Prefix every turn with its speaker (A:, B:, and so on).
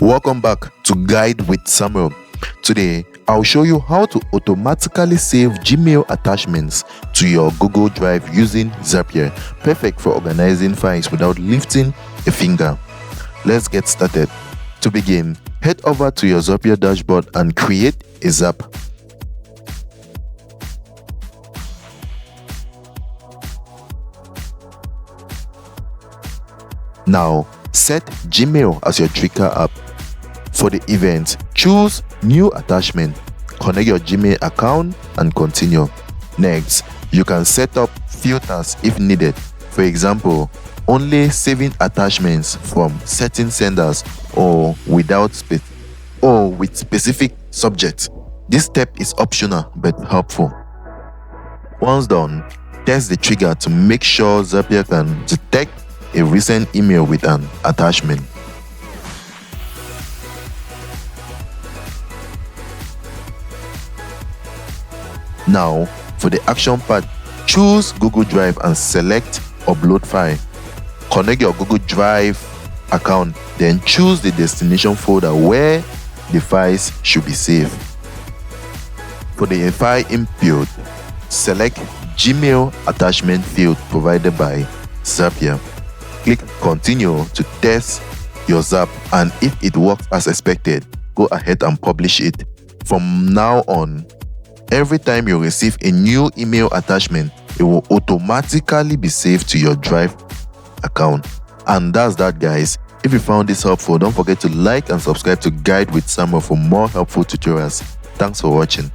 A: Welcome back to Guide with Samuel. Today, I'll show you how to automatically save Gmail attachments to your Google Drive using Zapier. Perfect for organizing files without lifting a finger. Let's get started. To begin, head over to your Zapier dashboard and create a zap. Now, set Gmail as your trigger app. For the event, choose New Attachment, connect your Gmail account and continue. Next, you can set up filters if needed. For example, only saving attachments from certain senders or with specific subjects. This step is optional but helpful. Once done, test the trigger to make sure Zapier can detect a recent email with an attachment. Now, for the action part, choose Google Drive and select Upload File. Connect your Google Drive account, then choose the destination folder where the files should be saved. For the file input, select Gmail attachment field provided by Zapier. Click Continue to test your Zap, and if it works as expected, go ahead and publish it. From now on, every time you receive a new email attachment, it will automatically be saved to your Drive account. And that's that, guys. If you found this helpful, don't forget to like and subscribe to Guide with Samuel for more helpful tutorials. Thanks for watching.